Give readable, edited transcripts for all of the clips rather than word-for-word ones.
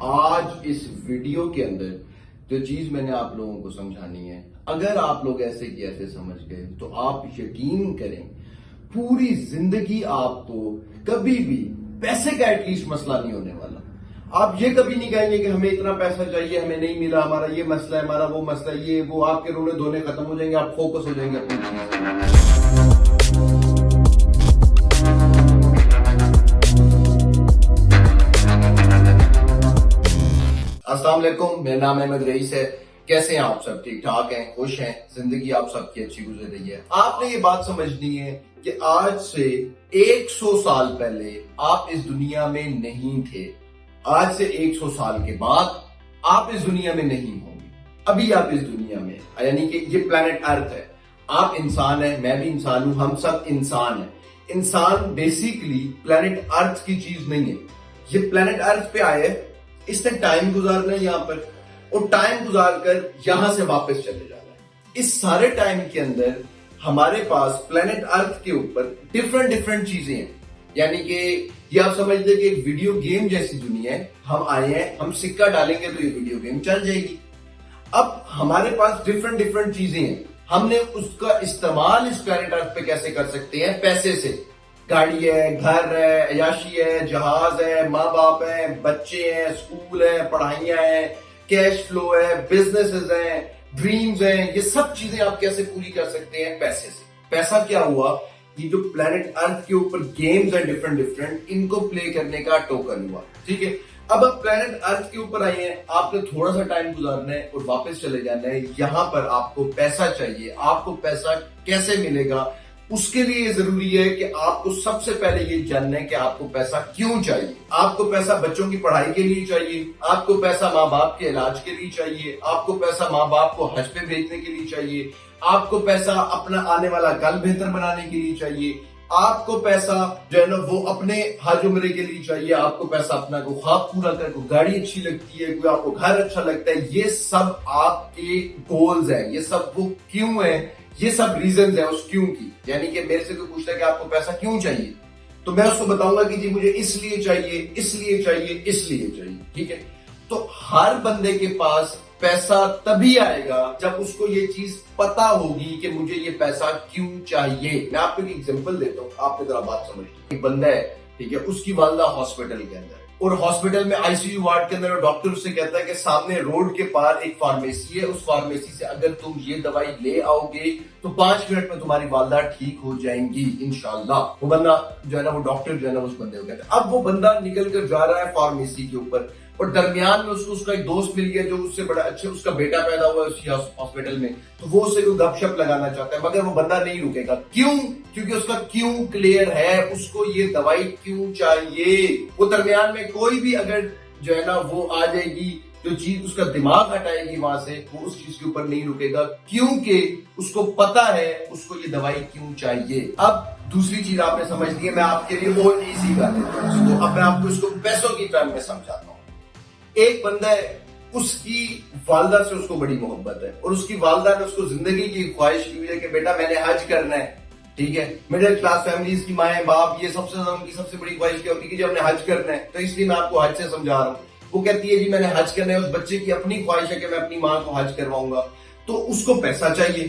آج اس ویڈیو کے اندر جو چیز میں نے آپ لوگوں کو سمجھانی ہے، اگر آپ لوگ ایسے کی ایسے سمجھ گئے تو آپ یقین کریں پوری زندگی آپ کو کبھی بھی پیسے کا ایٹ لیسٹ مسئلہ نہیں ہونے والا۔ آپ یہ کبھی نہیں کہیں گے کہ ہمیں اتنا پیسہ چاہیے، ہمیں نہیں ملا، ہمارا یہ مسئلہ ہے، ہمارا وہ مسئلہ ہے، یہ وہ، آپ کے رونے دھونے ختم ہو جائیں گے، آپ فوکس ہو جائیں گے اپنی چیز میں۔ السلام علیکم، میرا نام احمد رئیس ہے۔ کیسے ہیں آپ سب؟ ٹھیک ٹھاک ہیں، خوش ہیں، زندگی آپ سب کی اچھی گزر رہی ہے۔ آپ نے یہ بات سمجھنی ہے کہ آج سے 100 سال پہلے آپ اس دنیا میں نہیں تھے، آج سے 100 سال کے بعد آپ اس دنیا میں نہیں ہوں گے۔ ابھی آپ اس دنیا میں، یعنی کہ یہ پلانٹ ارتھ ہے، آپ انسان ہیں، میں بھی انسان ہوں، ہم سب انسان ہیں۔ انسان بیسیکلی پلانٹ ارتھ کی چیز نہیں ہے، یہ پلانٹ ارتھ پہ آئے، اس نے ٹائم گزارنا ہے یہاں پر، اور ٹائم گزار کر یہاں سے واپس چلے جانا ہے۔ اس سارے ٹائم کے اندر ہمارے پاس پلانٹ ارتھ کے اوپر ڈفرنٹ چیزیں ہیں، یعنی کہ یہ آپ سمجھتے کہ ایک ویڈیو گیم جیسی دنیا ہے۔ ہم آئے ہیں، ہم سکہ ڈالیں گے تو یہ ویڈیو گیم چل جائے گی۔ اب ہمارے پاس ڈفرنٹ چیزیں ہیں، ہم نے اس کا استعمال اس پلانٹ ارتھ پہ کیسے کر سکتے ہیں؟ پیسے سے۔ گاڑی ہے، گھر ہے، عیاشی ہے، جہاز ہے، ماں باپ ہیں، بچے ہیں، اسکول ہیں، پڑھائیاں ہیں، کیش فلو ہے، بزنسز ہیں، ڈریمز ہیں، یہ سب چیزیں آپ کیسے پوری کر سکتے ہیں؟ پیسے سے۔ پیسہ کیا ہوا؟ یہ جو پلانٹ ارتھ کے اوپر گیمز ہیں ڈفرنٹ، ان کو پلے کرنے کا ٹوکن ہوا، ٹھیک ہے۔ اب آپ پلانٹ ارتھ کے اوپر آئے ہیں، آپ نے تھوڑا سا ٹائم گزارنا ہے اور واپس چلے جانا ہے۔ یہاں پر آپ کو پیسہ چاہیے، آپ کو پیسہ کیسے ملے گا؟ اس کے لیے ضروری ہے کہ آپ کو سب سے پہلے یہ جاننا ہے کہ آپ کو پیسہ کیوں چاہیے۔ آپ کو پیسہ بچوں کی پڑھائی کے لیے چاہیے، آپ کو پیسہ ماں باپ کے علاج کے لیے چاہیے، آپ کو پیسہ ماں باپ کو حج پہ بھیجنے کے لیے چاہیے، آپ کو پیسہ اپنا آنے والا کل بہتر بنانے کے لیے چاہیے، آپ کو پیسہ جو ہے نا وہ اپنے حج عمرے کے لیے چاہیے، آپ کو پیسہ اپنا کوئی خواب پورا کر، کوئی گاڑی اچھی لگتی ہے، کوئی آپ کو گھر اچھا لگتا ہے، یہ سب آپ کے گولز ہیں، یہ سب وہ کیوں ہیں، یہ سب ریزنز ہیں اس کیوں کی۔ یعنی کہ میرے سے کوئی پوچھتا ہے کہ آپ کو پیسہ کیوں چاہیے، تو میں اس کو بتاؤں گا کہ جی مجھے اس لیے چاہیے، اس لیے چاہیے، اس لیے چاہیے، ٹھیک ہے۔ تو ہر بندے کے پاس پیسہ تبھی آئے گا جب اس کو یہ چیز پتا ہوگی کہ مجھے یہ پیسہ کیوں چاہیے۔ میں آپ کو ایک ایگزامپل دیتا ہوں، آپ نے ذرا بات سمجھ۔ ایک بندہ ہے، ٹھیک ہے، اس کی والدہ ہاسپٹل کے اندر، اور ہاسپٹل میں آئی سی یو وارڈ کے اندر ڈاکٹر اس سے کہتا ہے کہ سامنے روڈ کے پار ایک فارمیسی ہے، اس فارمیسی سے اگر تم یہ دوائی لے آؤ گے تو 5 منٹ میں تمہاری والدہ ٹھیک ہو جائیں گی انشاءاللہ۔ وہ بندہ جو ہے نا، وہ ڈاکٹر جو ہے نا اس بندے کو کہتا ہے۔ اب وہ بندہ نکل کر جا رہا ہے فارمیسی کے اوپر، اور درمیان میں اس کا ایک دوست مل گیا جو اس سے بڑا اچھا، اس کا بیٹا پیدا ہوا ہے اسی ہاسپٹل میں، تو وہ اسے کوئی گپ شپ لگانا چاہتا ہے، مگر وہ بندہ نہیں رکے گا۔ کیوں؟ کیونکہ اس کا کیوں کلیئر ہے، اس کو یہ دوائی کیوں چاہیے۔ وہ درمیان میں کوئی بھی اگر جو ہے نا وہ آ جائے گی جو چیز اس کا دماغ ہٹائے گی وہاں سے، وہ اس چیز کے اوپر نہیں رکے گا، کیونکہ اس کو پتا ہے اس کو یہ دوائی کیوں چاہیے۔ اب دوسری چیز آپ نے سمجھ لی ہے، میں آپ کے لیے اور ایزی کر دیتا ہوں، اب میں آپ کو اس کو پیسوں کی ٹرم میں سمجھاتا ہوں۔ ایک بندہ ہے، اس کی والدہ سے اس کو بڑی محبت ہے، اور اس کی والدہ نے اس کو زندگی کی خواہش کی ہوئی ہے کہ بیٹا میں نے حج کرنا ہے، ٹھیک ہے۔ مڈل کلاس فیملیز کی مائیں باپ، یہ سب سے زیادہ ان کی سب سے بڑی خواہش کیا ہوتی ہے کہ جب ہم نے حج کرنا ہے، تو اس لیے میں آپ کو حج سے سمجھا رہا ہوں۔ وہ کہتی ہے جی میں نے حج کرنا ہے، اس بچے کی اپنی خواہش ہے کہ میں اپنی ماں کو حج کرواؤں گا، تو اس کو پیسہ چاہیے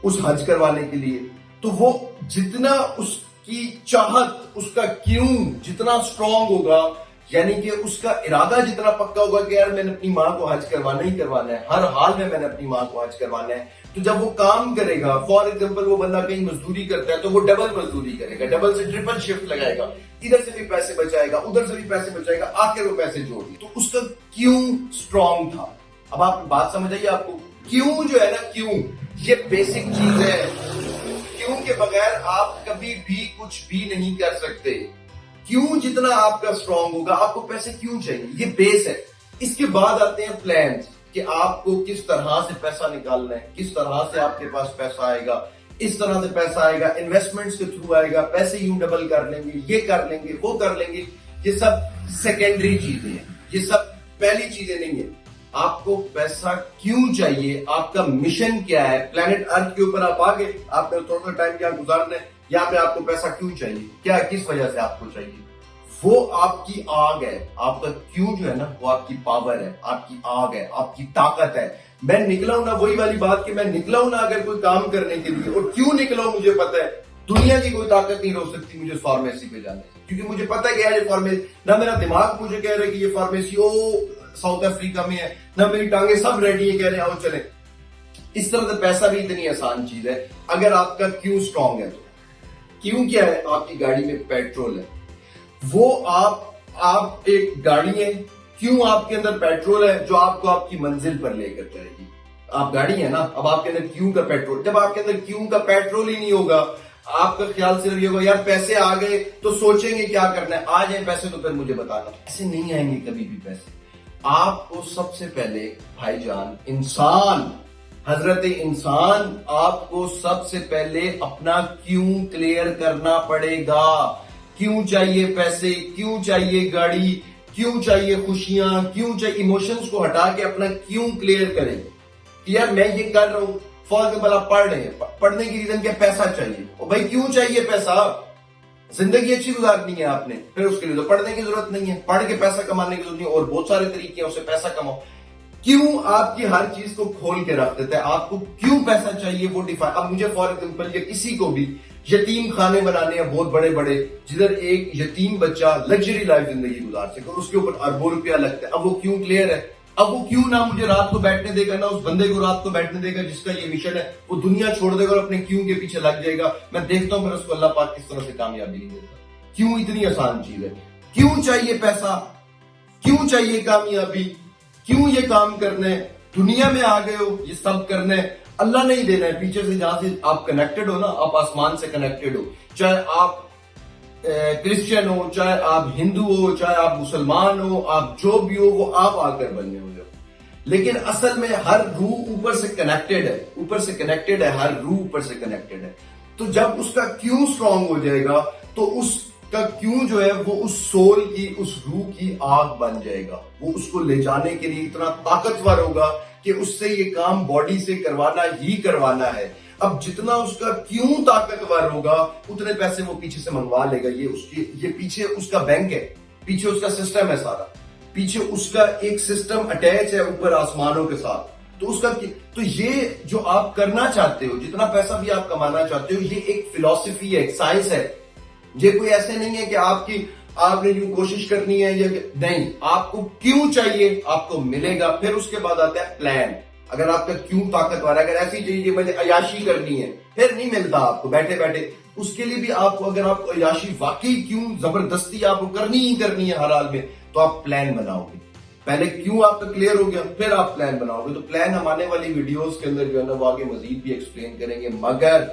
اس حج کروانے کے لیے۔ تو وہ جتنا اس کی چاہت، اس کا کیوں جتنا اسٹرانگ ہوگا، یعنی کہ اس کا ارادہ جتنا پکا ہوگا کہ یار میں نے اپنی ماں کو حج کروانا ہی کروانا ہے، ہر حال میں نے اپنی ماں کو حج کروانا ہے، تو جب وہ کام کرے گا، فار ایگزامپل وہ بندہ کہیں مزدوری کرتا ہے تو وہ ڈبل مزدوری کرے گا، ڈبل سے ٹرپل شفٹ لگائے گا، ادھر سے بھی پیسے بچائے گا، ادھر سے بھی پیسے بچائے گا، آخر وہ پیسے جوڑ گی۔ تو اس کا کیوں اسٹرانگ تھا۔ اب آپ بات سمجھ آئیے آپ کو؟ کیوں جو ہے نا، کیوں یہ بیسک چیز ہے، کیوں کے بغیر آپ کبھی بھی کچھ بھی نہیں کر سکتے۔ کیوں جتنا آپ کا اسٹرانگ ہوگا، آپ کو پیسے کیوں چاہیے، یہ بیس ہے۔ اس کے بعد آتے ہیں پلانز، کہ آپ کو کس طرح سے پیسہ نکالنا ہے، کس طرح سے آپ کے پاس پیسہ آئے گا، اس طرح سے پیسہ آئے گا، انویسٹمنٹس کے تھرو آئے گا، پیسے یوں ڈبل کر لیں گے، یہ کر لیں گے، وہ کر لیں گے۔ یہ سب سیکنڈری چیزیں ہیں، یہ سب پہلی چیزیں نہیں ہیں۔ آپ کو پیسہ کیوں چاہیے، آپ کا مشن کیا ہے؟ پلانٹ ارتھ کے اوپر آپ آگے، آپ نے تھوڑا سا ٹائم کیا گزارنا ہے، یہاں پہ آپ کو پیسہ کیوں چاہیے، کیا کس وجہ سے آپ کو چاہیے؟ وہ آپ کی آگ ہے. آپ کا کیوں جو ہے نا وہ آپ کی پاور ہے, آپ کی آگ ہے, آپ کی طاقت ہے. میں نکلا ہوں نا, وہی والی بات کہ میں نکلا ہوں نا اگر کوئی کام کرنے کے لیے, اور کیوں نکلا ہوں مجھے پتا ہے, دنیا کی کوئی طاقت نہیں روک سکتی مجھے فارمیسی پہ جانے سے, کیونکہ مجھے پتا ہے کہ یہ فارمیسی, نہ میرا دماغ مجھے کہہ رہا ہے کہ یہ فارمیسی ساؤتھ افریقہ میں ہے, نہ میری ٹانگیں سب ریڈی ہے کہہ رہے ہیں آؤ چلیں. اس طرح سے پیسہ بھی اتنی آسان چیز ہے اگر آپ کا کیوں سٹرونگ ہے. تو کیوں کیا ہے؟ آپ کی گاڑی میں پیٹرول ہے, وہ آپ ایک گاڑی ہے, کیوں آپ کے اندر پیٹرول ہے جو آپ کو آپ کی منزل پر لے کر جائے گی. آپ گاڑی ہے نا, اب آپ کے اندر کیوں کا پیٹرول, جب آپ کے اندر کیوں کا پیٹرول ہی نہیں ہوگا, آپ کا خیال صرف یہ ہوگا یار پیسے آ گئے تو سوچیں گے کیا کرنا ہے, آ جائیں پیسے تو پھر مجھے بتانا. ایسے نہیں آئیں گے کبھی بھی پیسے. آپ کو سب سے پہلے بھائی جان انسان, حضرت انسان, آپ کو سب سے پہلے اپنا کیوں کلیئر کرنا پڑے گا. کیوں چاہیے پیسے, کیوں چاہیے گاڑی, کیوں چاہیے خوشیاں, کیوں چاہیے, ایموشنز کو ہٹا کے اپنا کیوں کلیئر کریں کہ یار میں یہ کر رہا ہوں. فار ایگزامپل آپ پڑھ رہے ہیں, پڑھنے کی ریزن کیا, پیسہ چاہیے. اور بھائی کیوں چاہیے پیسہ؟ زندگی اچھی گزارنی ہے آپ نے, پھر اس کے لیے تو پڑھنے کی ضرورت نہیں ہے, پڑھ کے پیسہ کمانے کی ضرورت نہیں ہے, اور بہت سارے طریقے ہیں اس سے پیسہ کماؤ. کیوں آپ کی ہر چیز کو کھول کے رکھ دیتا ہے, آپ کو کیوں پیسہ چاہیے وہ ڈیفائن. اب مجھے فار ایگزامپل یا کسی کو بھی یتیم خانے بنانے ہیں بہت بڑے بڑے, جدھر ایک یتیم بچہ لگژری لائف زندگی گزار سکے, اور اس کے اوپر اربوں روپیہ لگتا ہے. اب وہ کیوں کلیئر ہے, اب وہ کیوں نہ مجھے رات کو بیٹھنے دے گا, نہ اس بندے کو رات کو بیٹھنے دے گا جس کا یہ مشن ہے, وہ دنیا چھوڑ دے گا اور اپنے کیوں کے پیچھے لگ جائے گا. میں دیکھتا ہوں پھر اس کو اللہ پاک کس طرح سے کامیابی نہیں دیتا. کیوں اتنی آسان چیز ہے. کیوں چاہیے پیسہ, کیوں چاہیے کامیابی, کیوں یہ کام کرنا ہے, دنیا میں آ گئے ہو یہ سب کرنا ہے, اللہ نہیں دینا ہے پیچھے سے جہاں سے آپ کنیکٹڈ ہو نا, آپ آسمان سے کنیکٹڈ ہو, چاہے آپ کرسچن ہو, چاہے آپ ہندو ہو, چاہے آپ مسلمان ہو, آپ جو بھی ہو وہ آپ آ کر بننے ہوئے ہو. لیکن اصل میں ہر روح اوپر سے کنیکٹڈ ہے, اوپر سے کنیکٹڈ ہے, ہر روح اوپر سے کنیکٹڈ ہے. تو جب اس کا کیوں سٹرونگ ہو جائے گا تو اس کا کیوں جو ہے وہ اس سول کی, اس روح کی آگ بن جائے گا. وہ اس کو لے جانے کے لیے اتنا طاقتور ہوگا کہ اس سے یہ کام باڈی سے کروانا ہی کروانا ہے. اب جتنا اس کا کیوں طاقتور ہوگا اتنے پیسے وہ پیچھے سے منگوا لے گا. یہ پیچھے اس کا بینک ہے, پیچھے اس کا سسٹم ہے سارا, پیچھے اس کا ایک سسٹم اٹیچ ہے اوپر آسمانوں کے ساتھ. تو یہ جو آپ کرنا چاہتے ہو, جتنا پیسہ بھی آپ کمانا چاہتے ہو, یہ ایک فلسفی ہے, ایک سائنس ہے. یہ کوئی ایسے نہیں ہے کہ آپ نے جو کوشش کرنی ہے یا نہیں, آپ کو کیوں چاہیے آپ کو ملے گا. پھر اس کے بعد آتا ہے پلان. اگر آپ کا کیوں طاقتور ہے, اگر ایسی چیز مجھے عیاشی کرنی ہے, پھر نہیں ملتا آپ کو بیٹھے بیٹھے. اس کے لیے بھی آپ کو, اگر آپ کو عیاشی واقعی کیوں زبردستی آپ کو کرنی ہی کرنی ہے ہر حال میں, تو آپ پلان بناؤ گے. پہلے کیوں آپ کا کلیئر ہو گیا, پھر آپ پلان بناؤ گے. تو پلان ہم آنے والی ویڈیوز کے اندر جو ہے نا وہ آگے مزید بھی ایکسپلین کریں گے, مگر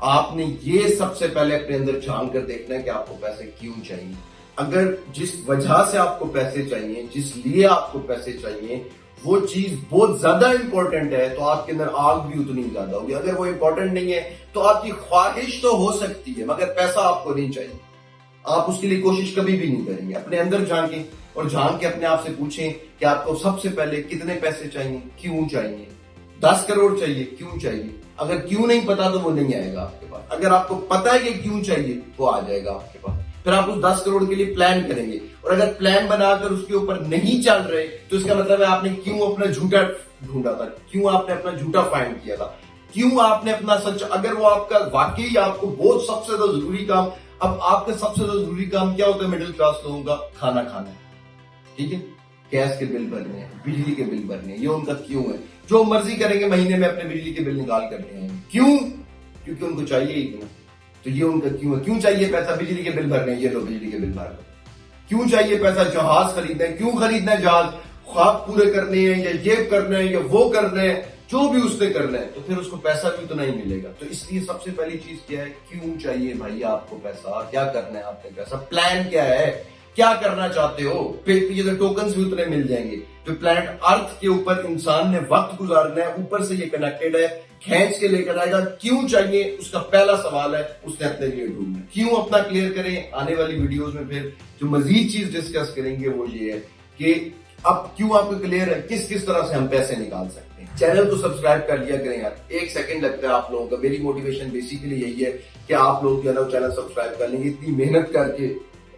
آپ نے یہ سب سے پہلے اپنے اندر جان کر دیکھنا ہے کہ آپ کو پیسے کیوں چاہیے. اگر جس وجہ سے آپ کو پیسے چاہیے, جس لیے آپ کو پیسے چاہیے, وہ چیز بہت زیادہ امپورٹنٹ ہے تو آپ کے اندر آگ بھی اتنی زیادہ ہوگی. اگر وہ امپورٹنٹ نہیں ہے تو آپ کی خواہش تو ہو سکتی ہے مگر پیسہ آپ کو نہیں چاہیے. آپ اس کے لیے کوشش کبھی بھی نہیں کریں گے. اپنے اندر جھانکیں اور جھانک کے اپنے آپ سے پوچھیں کہ آپ کو سب سے پہلے کتنے پیسے چاہیے, کیوں چاہیے. 10 کروڑ چاہیے, کیوں چاہیے. اگر کیوں نہیں پتا تو وہ نہیں آئے گا آپ کے پاس. اگر آپ کو پتا ہے کہ کیوں چاہیے وہ آ جائے گا آپ کے پاس. پھر آپ اس 10 کروڑ کے لیے پلان کریں گے, اور اگر پلان بنا کر اس کے اوپر نہیں چل رہے تو اس کا مطلب ہے آپ نے کیوں اپنا جھوٹا ڈھونڈا تھا, کیوں آپ نے اپنا جھوٹا فائنڈ کیا تھا, کیوں آپ نے اپنا سچ. اگر وہ آپ کا واقعی آپ کو بہت سب سے زیادہ ضروری کام, اب آپ کا سب سے زیادہ ضروری کام کیا ہوتا ہے مڈل کلاس لوگوں کا, کھانا کھانا ہے, ٹھیک ہے, گیس کے بل بھرنے ہیں, بجلی کے بل بھرنے ہیں, یہ ان کا کیوں ہے. جو مرضی کریں گے مہینے میں اپنے بجلی کے بل نکال کرنے ہیں, کیوں, کیونکہ ان کو چاہیے ہی کیوں. تو یہ ان کا کیوں ہے. کیوں چاہیے پیسہ, بجلی کے بل بھرنے ہیں, یہ لو بجلی کے بل بھر لو. کیوں چاہیے پیسہ, جہاز خریدنا ہے, کیوں خریدنا ہے جہاز, خواب پورے کرنے ہیں یا یہ کرنا ہے یا وہ کرنا ہے, جو بھی اس نے کرنا ہے, تو پھر اس کو پیسہ بھی اتنا ہی ملے گا. تو اس لیے سب سے پہلی چیز کیا ہے, کیوں چاہیے بھائی آپ کو پیسہ, کیا کرنا ہے آپ نے پیسہ, پلان کیا ہے, کیا کرنا چاہتے ہو. پھر ٹوکنز بھی اتنے مل جائیں گے. جو پلانٹ ارتھ کے اوپر انسان نے وقت گزارنا ہے, اوپر سے یہ کنیکٹڈ ہے, کھینچ کے لے کر آئے گا. کیوں چاہیے اس کا پہلا سوال ہے, اس نے اپنے لیے ڈھونڈنا. کیوں اپنا کلیئر کریں. آنے والی ویڈیوز میں پھر جو مزید چیز ڈسکس کریں گے وہ یہ ہے کہ اب کیوں آپ کو کلیئر ہے, کس طرح سے ہم پیسے نکال سکتے ہیں. چینل کو سبسکرائب کر لیا کریں یار, 1 سیکنڈ لگتا ہے آپ لوگوں کا. میری موٹیویشن بیسیکلی یہی ہے کہ آپ لوگ جو ہے نا چینل سبسکرائب کر لیں گے. اتنی محنت کر کے